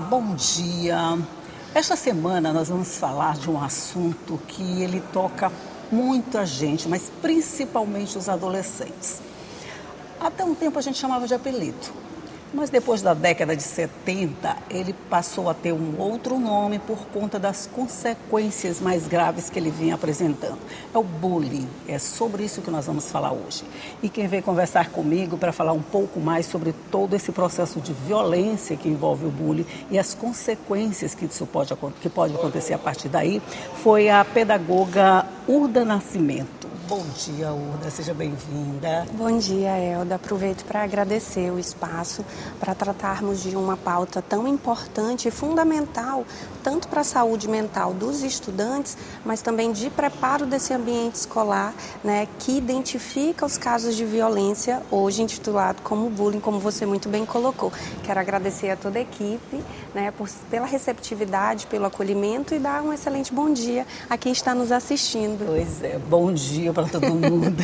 bom dia. Esta semana nós vamos falar de um assunto que ele toca muita gente, mas principalmente os adolescentes. Até um tempo a gente chamava de apelido, mas depois da década de 70 ele passou a ter um outro nome por conta das consequências mais graves que ele vinha apresentando. É o bullying, é sobre isso que nós vamos falar hoje. E quem veio conversar comigo para falar um pouco mais sobre todo esse processo de violência que envolve o bullying e as consequências que pode acontecer a partir daí, foi a pedagoga Urda Nascimento. Bom dia, Urda, seja bem-vinda. Bom dia, Elda. Aproveito para agradecer o espaço para tratarmos de uma pauta tão importante e fundamental, tanto para a saúde mental dos estudantes, mas também de preparo desse ambiente escolar, né, que identifica os casos de violência, hoje intitulado como bullying, como você muito bem colocou. Quero agradecer a toda a equipe, né, pela receptividade, pelo acolhimento e dar um excelente bom dia a quem está nos assistindo. Pois é, bom dia para todo mundo.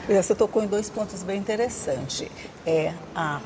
Você tocou em dois pontos bem interessantes. É a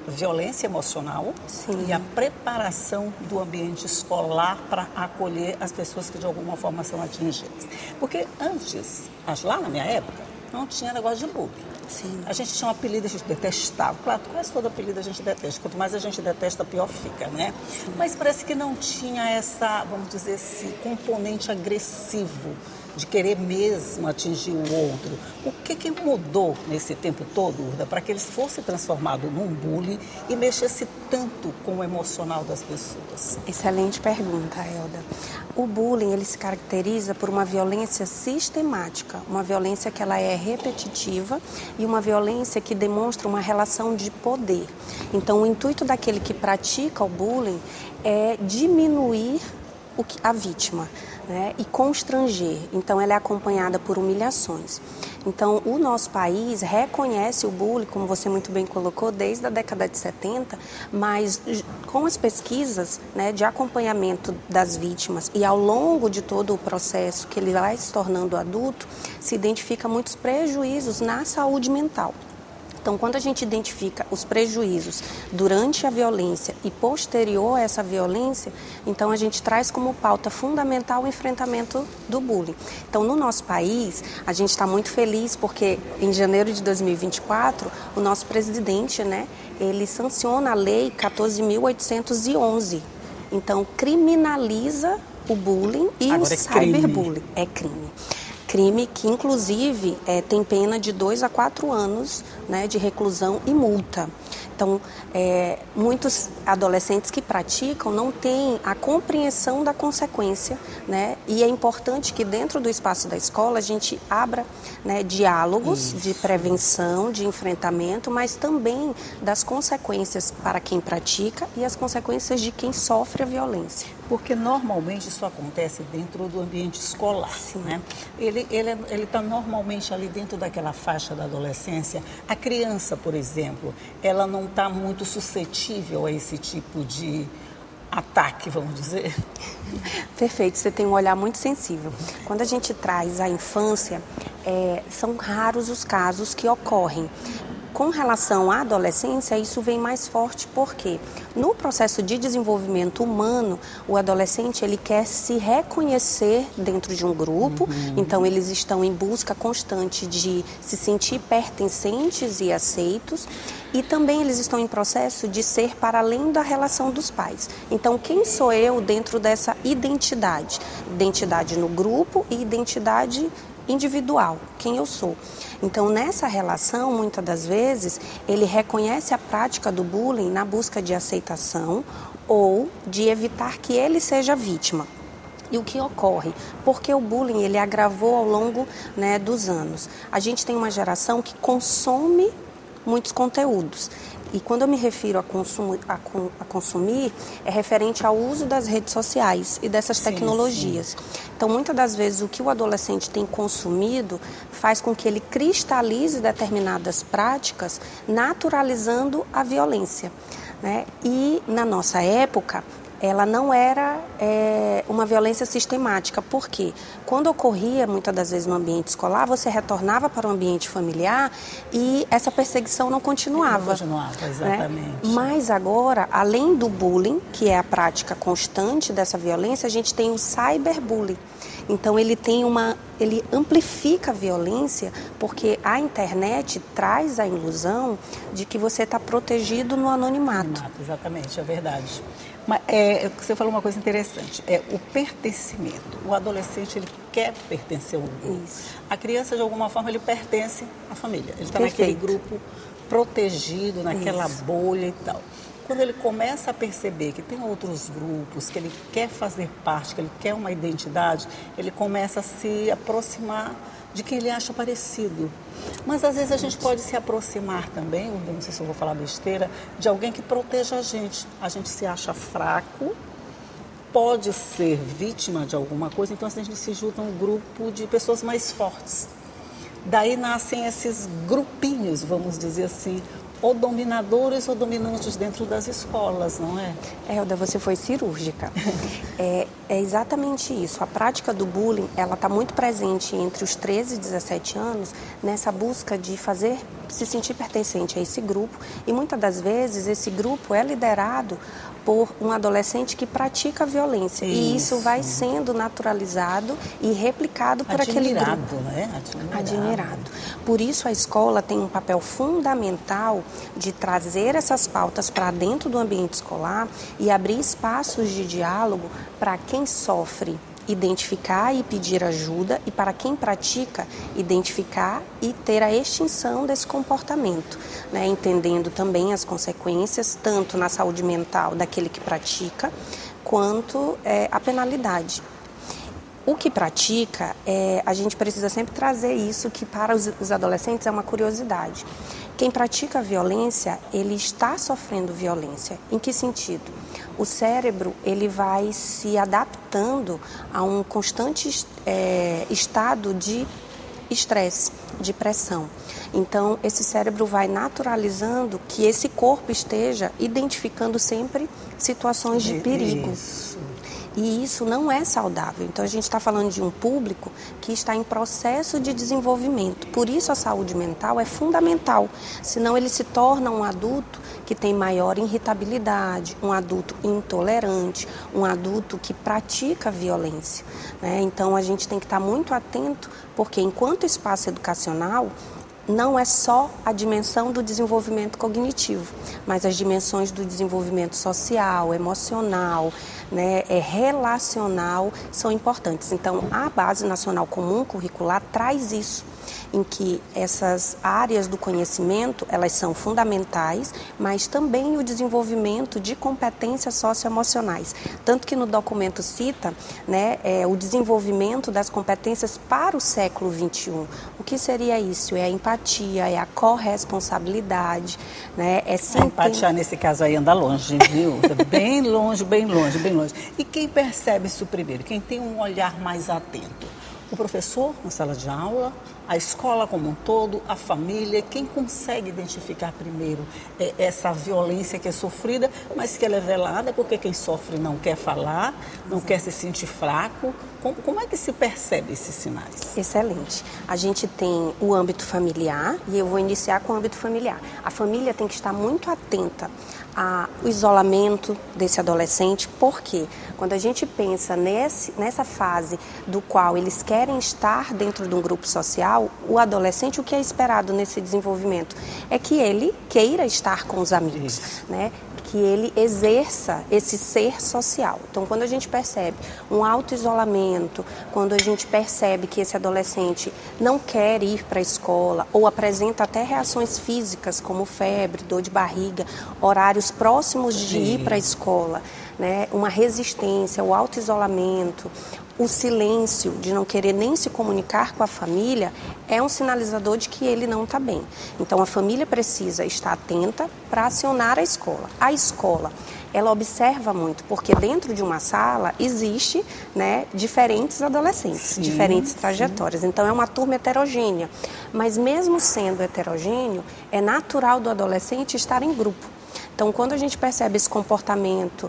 violência emocional. Sim. E a preparação do ambiente escolar para acolher as pessoas que de alguma forma são atingidas. Porque antes, lá na minha época, não tinha negócio de bullying. Sim. A gente tinha um apelido, a gente detestava. Claro, quase todo apelido a gente detesta. Quanto mais a gente detesta, pior fica, né? Sim. Mas parece que não tinha vamos dizer, esse componente agressivo de querer mesmo atingir o outro. O que mudou nesse tempo todo, Urda, para que ele fosse transformado num bullying e mexesse tanto com o emocional das pessoas? Excelente pergunta, Elda. O bullying, ele se caracteriza por uma violência sistemática, uma violência que ela é repetitiva e uma violência que demonstra uma relação de poder. Então, o intuito daquele que pratica o bullying é diminuir a vítima, né, e constranger. Então, ela é acompanhada por humilhações. Então, o nosso país reconhece o bullying, como você muito bem colocou, desde a década de 70, mas com as pesquisas, né, de acompanhamento das vítimas e ao longo de todo o processo que ele vai se tornando adulto, se identifica muitos prejuízos na saúde mental. Então, quando a gente identifica os prejuízos durante a violência e posterior a essa violência, então a gente traz como pauta fundamental o enfrentamento do bullying. Então, no nosso país, a gente está muito feliz porque em janeiro de 2024, o nosso presidente, né, ele sanciona a lei 14.811. Então, criminaliza o bullying e agora o cyberbullying. É crime. Crime que, inclusive, tem pena de 2 a 4 anos, né, de reclusão e multa. Então, muitos adolescentes que praticam não têm a compreensão da consequência, né, e é importante que dentro do espaço da escola a gente abra, né, diálogos de prevenção, de enfrentamento, mas também das consequências para quem pratica e as consequências de quem sofre a violência. Porque normalmente isso acontece dentro do ambiente escolar, né? Ele está normalmente ali dentro daquela faixa da adolescência. A criança, por exemplo, ela não está muito suscetível a esse tipo de ataque, vamos dizer. Perfeito, você tem um olhar muito sensível. Quando a gente traz a infância, são raros os casos que ocorrem. Com relação à adolescência, isso vem mais forte porque no processo de desenvolvimento humano, o adolescente ele quer se reconhecer dentro de um grupo, então eles estão em busca constante de se sentir pertencentes e aceitos e também eles estão em processo de ser para além da relação dos pais. Então, quem sou eu dentro dessa identidade? Identidade no grupo e identidade individual, quem eu sou. Então, nessa relação, muitas das vezes, ele reconhece a prática do bullying na busca de aceitação ou de evitar que ele seja vítima. E o que ocorre? Porque o bullying ele agravou ao longo, né, dos anos. A gente tem uma geração que consome muitos conteúdos. E quando eu me refiro a consumir, é referente ao uso das redes sociais e dessas tecnologias. Sim. Então, muitas das vezes, o que o adolescente tem consumido faz com que ele cristalize determinadas práticas, naturalizando a violência, né? E, na nossa época, ela não era uma violência sistemática. Por quê? Quando ocorria, muitas das vezes, no ambiente escolar, você retornava para o ambiente familiar e essa perseguição não continuava. Não continuava, exatamente. Né? Mas agora, além do bullying, que é a prática constante dessa violência, a gente tem o cyberbullying. Então ele amplifica a violência, porque a internet traz a ilusão de que você está protegido no anonimato. Exatamente, é verdade. Mas você falou uma coisa interessante, o pertencimento. O adolescente, ele quer pertencer ao grupo. Isso. A criança, de alguma forma, ele pertence à família. Ele está Perfeito. naquele grupo protegido, naquela Isso. bolha e tal. Quando ele começa a perceber que tem outros grupos, que ele quer fazer parte, que ele quer uma identidade, ele começa a se aproximar de quem ele acha parecido. Mas às vezes a gente pode se aproximar também, não sei se eu vou falar besteira, de alguém que proteja a gente. A gente se acha fraco, pode ser vítima de alguma coisa, então a gente se junta a um grupo de pessoas mais fortes. Daí nascem esses grupinhos, vamos dizer assim, ou dominadores ou dominantes dentro das escolas, não é? Elda, você foi cirúrgica. É exatamente isso. A prática do bullying, ela está muito presente entre os 13 e 17 anos, nessa busca de se sentir pertencente a esse grupo. E muitas das vezes esse grupo é liderado por um adolescente que pratica violência. Isso. E isso vai sendo naturalizado e replicado por aquele grupo. Né? Admirado. Por isso a escola tem um papel fundamental de trazer essas pautas para dentro do ambiente escolar e abrir espaços de diálogo para quem sofre identificar e pedir ajuda, e para quem pratica, identificar e ter a extinção desse comportamento, né? Entendendo também as consequências, tanto na saúde mental daquele que pratica, quanto a penalidade. O que pratica, a gente precisa sempre trazer isso, que para os adolescentes é uma curiosidade. Quem pratica violência, ele está sofrendo violência. Em que sentido? O cérebro, ele vai se adaptando a um constante estado de estresse, de pressão. Então, esse cérebro vai naturalizando que esse corpo esteja identificando sempre situações de perigo. Isso. E isso não é saudável. Então, a gente está falando de um público que está em processo de desenvolvimento. Por isso, a saúde mental é fundamental. Senão, ele se torna um adulto que tem maior irritabilidade, um adulto intolerante, um adulto que pratica violência, né? Então, a gente tem que estar muito atento, porque enquanto espaço educacional, não é só a dimensão do desenvolvimento cognitivo, mas as dimensões do desenvolvimento social, emocional, né, relacional são importantes. Então, a Base Nacional Comum Curricular traz isso, em que essas áreas do conhecimento, elas são fundamentais, mas também o desenvolvimento de competências socioemocionais. Tanto que no documento cita, né, o desenvolvimento das competências para o século XXI. O que seria isso? É a empatia, é a corresponsabilidade, né? A empatia, nesse caso aí, anda longe, viu? Bem longe, bem longe, bem longe. E quem percebe isso primeiro? Quem tem um olhar mais atento? O professor na sala de aula, a escola como um todo, a família, quem consegue identificar primeiro essa violência que é sofrida, mas que ela é velada, porque quem sofre não quer falar, não quer se sentir fraco. Como é que se percebe esses sinais? Excelente. A gente tem o âmbito familiar, e eu vou iniciar com o âmbito familiar. A família tem que estar muito atenta ao isolamento desse adolescente, porque quando a gente pensa nessa fase do qual eles querem estar dentro de um grupo social, o adolescente, o que é esperado nesse desenvolvimento? É que ele queira estar com os amigos, né? Que ele exerça esse ser social. Então, quando a gente percebe um auto-isolamento, quando a gente percebe que esse adolescente não quer ir para a escola ou apresenta até reações físicas, como febre, dor de barriga, horários próximos de ir para a escola, né? Uma resistência, o auto-isolamento, o silêncio de não querer nem se comunicar com a família é um sinalizador de que ele não está bem. Então, a família precisa estar atenta para acionar a escola. A escola, ela observa muito, porque dentro de uma sala existe, né, diferentes adolescentes, diferentes trajetórias. Então, é uma turma heterogênea. Mas mesmo sendo heterogêneo, é natural do adolescente estar em grupo. Então, quando a gente percebe esse comportamento,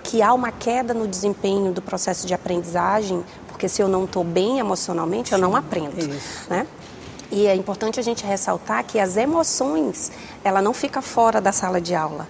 que há uma queda no desempenho do processo de aprendizagem, porque se eu não estou bem emocionalmente, eu não aprendo, né? E é importante a gente ressaltar que as emoções, ela não fica fora da sala de aula.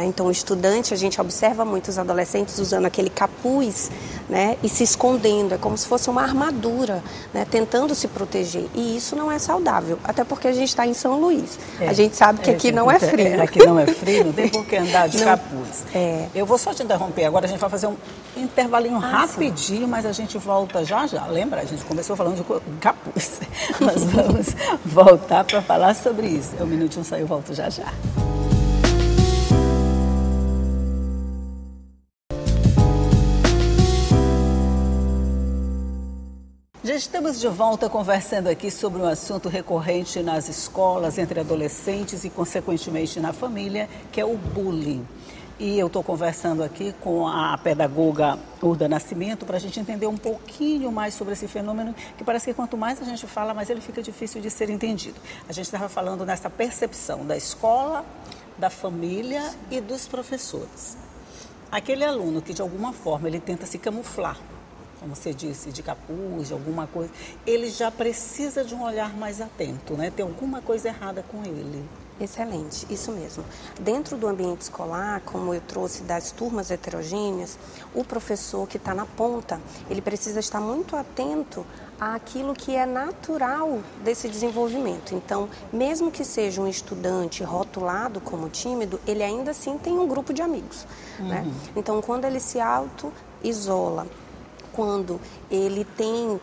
Então, o estudante, a gente observa muitos adolescentes usando aquele capuz, né, e se escondendo, é como se fosse uma armadura, né, tentando se proteger. E isso não é saudável, até porque a gente está em São Luís. A gente sabe que aqui não é frio. Aqui não é frio, não tem por que andar de capuz. Eu vou só te interromper agora, a gente vai fazer um intervalinho rapidinho, sim. Mas a gente volta já já. Lembra? A gente começou falando de capuz. Nós vamos voltar para falar sobre isso. O Minutinho Saiu, volto já já. Já estamos de volta conversando aqui sobre um assunto recorrente nas escolas, entre adolescentes e, consequentemente, na família, que é o bullying. E eu estou conversando aqui com a pedagoga Urda Nascimento para a gente entender um pouquinho mais sobre esse fenômeno, que parece que quanto mais a gente fala, mais ele fica difícil de ser entendido. A gente estava falando nessa percepção da escola, da família e dos professores. Aquele aluno que, de alguma forma, ele tenta se camuflar, como você disse, de capuz, de alguma coisa, ele já precisa de um olhar mais atento, né? Tem alguma coisa errada com ele. Excelente, isso mesmo. Dentro do ambiente escolar, como eu trouxe das turmas heterogêneas, o professor que está na ponta, ele precisa estar muito atento àquilo que é natural desse desenvolvimento. Então, mesmo que seja um estudante rotulado como tímido, ele ainda assim tem um grupo de amigos, né? Então, quando ele se auto-isola, quando ele tem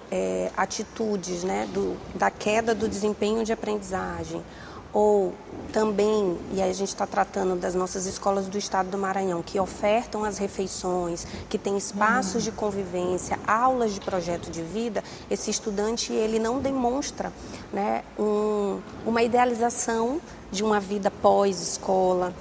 atitudes, né, da queda do desempenho de aprendizagem, ou também, e aí a gente está tratando das nossas escolas do estado do Maranhão, que ofertam as refeições, que tem espaços de convivência, aulas de projeto de vida, esse estudante ele não demonstra, né, uma idealização de uma vida pós-escola,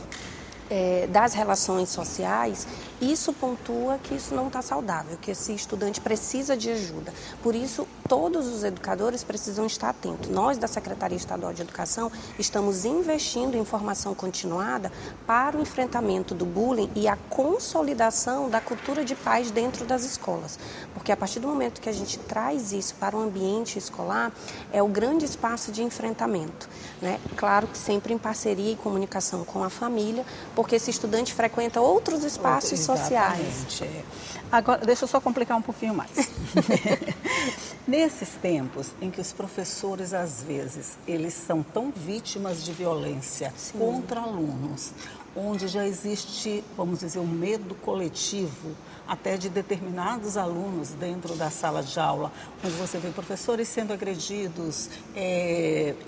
das relações sociais. Isso pontua que isso não está saudável, que esse estudante precisa de ajuda. Por isso, todos os educadores precisam estar atentos. Nós, da Secretaria Estadual de Educação, estamos investindo em formação continuada para o enfrentamento do bullying e a consolidação da cultura de paz dentro das escolas. Porque a partir do momento que a gente traz isso para o ambiente escolar, é o grande espaço de enfrentamento, né? Claro que sempre em parceria e comunicação com a família, porque esse estudante frequenta outros espaços sociais. Agora, deixa eu só complicar um pouquinho mais. Nesses tempos em que os professores, às vezes, eles são tão vítimas de violência contra alunos, onde já existe, vamos dizer, um medo coletivo, até de determinados alunos dentro da sala de aula, onde você vê professores sendo agredidos,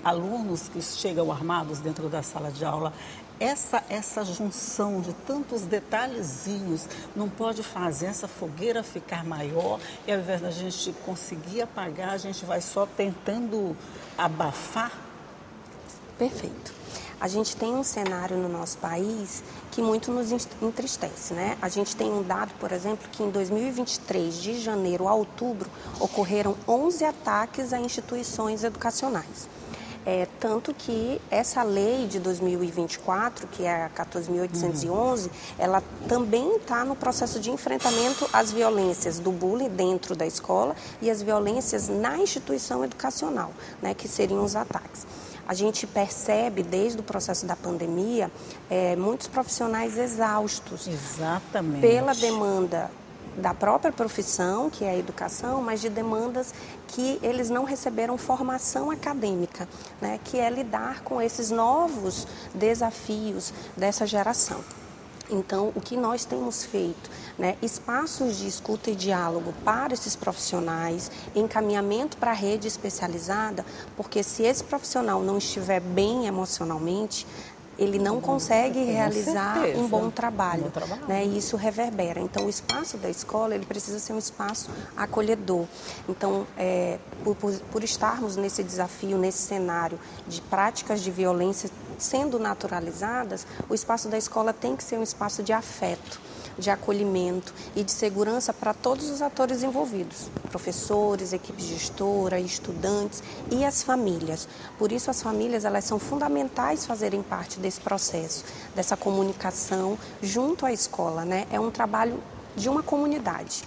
alunos que chegam armados dentro da sala de aula. Essa junção de tantos detalhezinhos não pode fazer essa fogueira ficar maior e ao invés da gente conseguir apagar, a gente vai só tentando abafar? Perfeito. A gente tem um cenário no nosso país que muito nos entristece, né? A gente tem um dado, por exemplo, que em 2023, de janeiro a outubro, ocorreram 11 ataques a instituições educacionais. Tanto que essa lei de 2024, que é a 14.811, ela também está no processo de enfrentamento às violências do bullying dentro da escola e as violências na instituição educacional, né, que seriam os ataques. A gente percebe, desde o processo da pandemia, muitos profissionais exaustos. Exatamente. Pela demanda da própria profissão, que é a educação, mas de demandas que eles não receberam formação acadêmica, né, que é lidar com esses novos desafios dessa geração. Então, o que nós temos feito, né, espaços de escuta e diálogo para esses profissionais, encaminhamento para a rede especializada, porque se esse profissional não estiver bem emocionalmente, ele não consegue realizar um bom trabalho, né? E isso reverbera. Então, o espaço da escola, ele precisa ser um espaço acolhedor. Então, por estarmos nesse desafio, nesse cenário de práticas de violência sendo naturalizadas, o espaço da escola tem que ser um espaço de afeto, de acolhimento e de segurança para todos os atores envolvidos, professores, equipe gestora, estudantes e as famílias. Por isso as famílias elas são fundamentais fazerem parte desse processo, dessa comunicação junto à escola, né? É um trabalho de uma comunidade.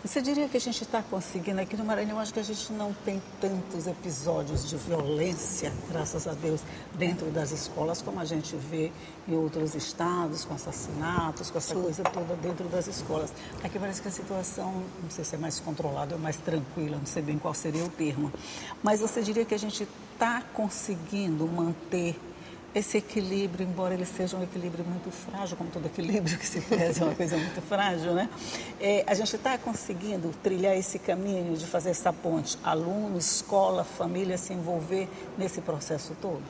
Você diria que a gente está conseguindo, aqui no Maranhão, acho que a gente não tem tantos episódios de violência, graças a Deus, dentro das escolas, como a gente vê em outros estados, com assassinatos, com essa coisa toda dentro das escolas. Aqui parece que a situação, não sei se é mais controlada ou mais tranquila, não sei bem qual seria o termo, mas você diria que a gente está conseguindo manter esse equilíbrio, embora ele seja um equilíbrio muito frágil, como todo equilíbrio que se faz é uma coisa muito frágil, né? A gente está conseguindo trilhar esse caminho de fazer essa ponte, aluno, escola, família, se envolver nesse processo todo?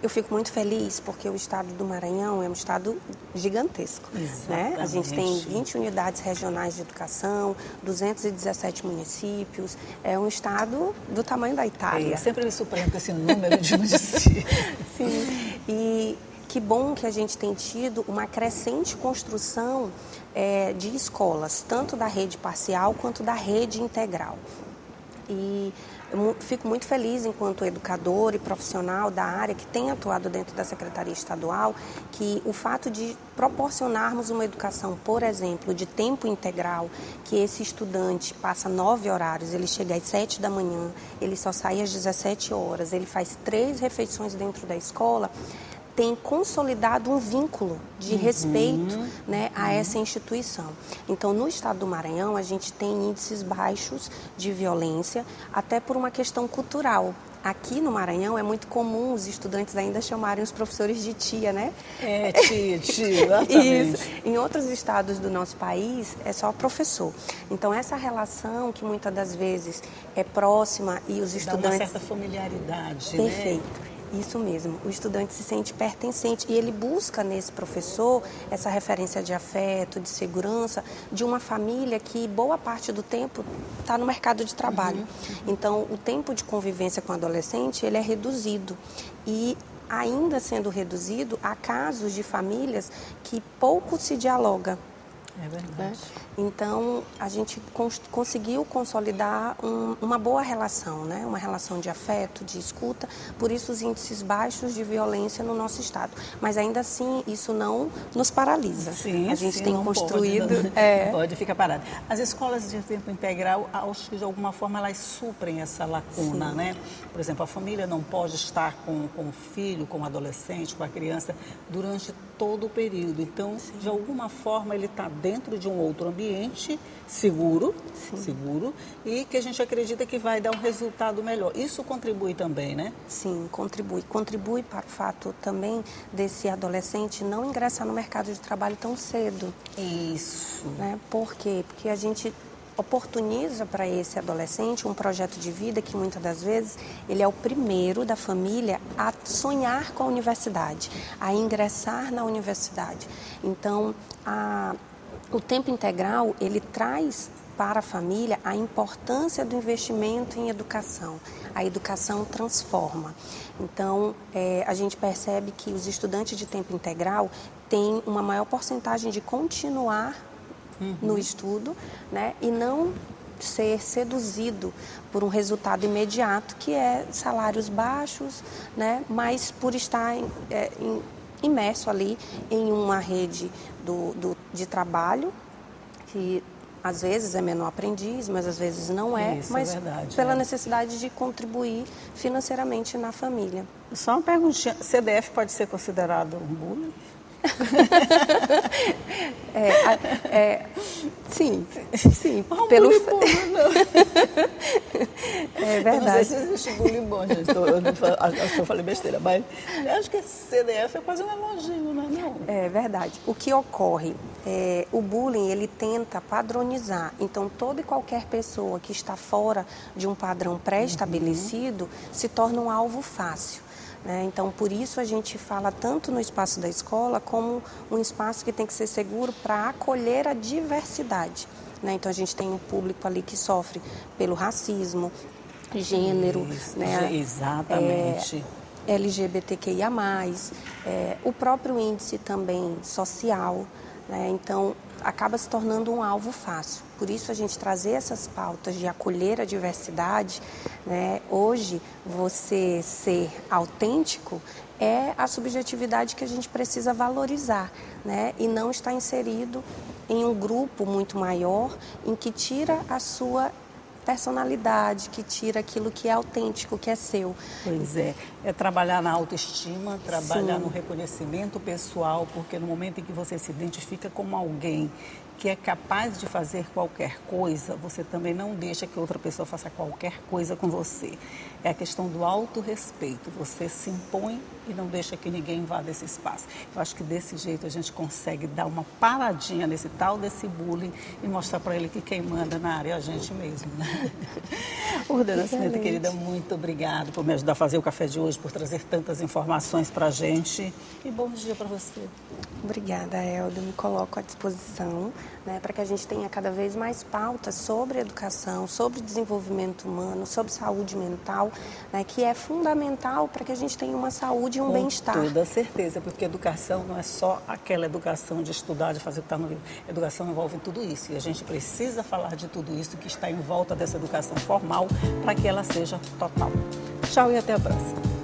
Eu fico muito feliz porque o estado do Maranhão é um estado gigantesco. Né? A gente tem 20 unidades regionais de educação, 217 municípios, é um estado do tamanho da Itália. Eu sempre me surpreendo com esse número de municípios. Sim, e que bom que a gente tem tido uma crescente construção de escolas, tanto da rede parcial quanto da rede integral. E eu fico muito feliz enquanto educadora e profissional da área que tem atuado dentro da Secretaria Estadual, que o fato de proporcionarmos uma educação, por exemplo, de tempo integral, que esse estudante passa 9 horários, ele chega às 7 da manhã, ele só sai às 17 horas, ele faz 3 refeições dentro da escola, tem consolidado um vínculo de respeito, né, a essa instituição. Então, no estado do Maranhão, a gente tem índices baixos de violência, até por uma questão cultural. Aqui no Maranhão é muito comum os estudantes ainda chamarem os professores de tia, né? Tia, exatamente. Isso. Em outros estados do nosso país é só professor. Então, essa relação que muitas das vezes é próxima e os estudantes... Dá uma certa familiaridade, Perfeito. né? Isso mesmo, o estudante se sente pertencente e ele busca nesse professor essa referência de afeto, de segurança, de uma família que boa parte do tempo está no mercado de trabalho. Então, o tempo de convivência com o adolescente, ele é reduzido e ainda sendo reduzido, há casos de famílias que pouco se dialoga. É verdade. Né? Então, a gente conseguiu consolidar uma boa relação, né? Uma relação de afeto, de escuta, por isso os índices baixos de violência no nosso estado. Mas ainda assim, isso não nos paralisa. Sim, a gente tem construído... Não pode ficar parado. As escolas de tempo integral, acho que de alguma forma elas suprem essa lacuna, né? Por exemplo, a família não pode estar com o filho, com o adolescente, com a criança, durante todo o período. Então, de alguma forma, ele está dentro de um outro ambiente seguro, e que a gente acredita que vai dar um resultado melhor. Isso contribui também, né? Sim, contribui. Contribui para o fato também desse adolescente não ingressar no mercado de trabalho tão cedo. Isso. Né? Por quê? Porque a gente oportuniza para esse adolescente um projeto de vida que muitas das vezes ele é o primeiro da família a sonhar com a universidade, a ingressar na universidade. Então, o tempo integral, ele traz para a família a importância do investimento em educação. A educação transforma. Então, a gente percebe que os estudantes de tempo integral têm uma maior porcentagem de continuar no estudo, né, e não ser seduzido por um resultado imediato, que é salários baixos, né, mas por estar imerso ali em uma rede de trabalho, que às vezes é menor aprendiz, mas às vezes não é, Isso, mas é verdade, pela necessidade de contribuir financeiramente na família. Só uma perguntinha, CDF pode ser considerado um bullying? Sim. Um Pelo... bullying bom, não. É verdade. Eu não sei se existe bullying bom, gente. Acho que eu falei besteira, mas eu acho que CDF é quase um elogio, não é não? É verdade. O que ocorre? O bullying, ele tenta padronizar. Então, toda e qualquer pessoa que está fora de um padrão pré-estabelecido se torna um alvo fácil. Então, por isso a gente fala tanto no espaço da escola como um espaço que tem que ser seguro para acolher a diversidade. Então, a gente tem um público ali que sofre pelo racismo, gênero, exatamente. LGBTQIA+, o próprio índice também social. Então, acaba se tornando um alvo fácil. Por isso, a gente trazer essas pautas de acolher a diversidade, né? Hoje, você ser autêntico é a subjetividade que a gente precisa valorizar, né? E não estar inserido em um grupo muito maior em que tira a sua personalidade, que tira aquilo que é autêntico, que é seu. Pois é trabalhar na autoestima, trabalhar Sim. no reconhecimento pessoal, porque no momento em que você se identifica como alguém que é capaz de fazer qualquer coisa, você também não deixa que outra pessoa faça qualquer coisa com você. É a questão do autorrespeito, você se impõe e não deixa que ninguém invada esse espaço. Eu acho que desse jeito a gente consegue dar uma paradinha nesse tal desse bullying e mostrar para ele que quem manda na área é a gente mesmo, né? Urda Nascimento, querida, muito obrigada por me ajudar a fazer o café de hoje, por trazer tantas informações para a gente. E bom dia para você. Obrigada, Elda. Me coloco à disposição, né, para que a gente tenha cada vez mais pautas sobre educação, sobre desenvolvimento humano, sobre saúde mental, né, que é fundamental para que a gente tenha uma saúde e um bem-estar. Com toda certeza, porque educação não é só aquela educação de estudar, de fazer o que está no livro. Educação envolve tudo isso e a gente precisa falar de tudo isso que está em volta dessa educação formal para que ela seja total. Tchau e até a próxima.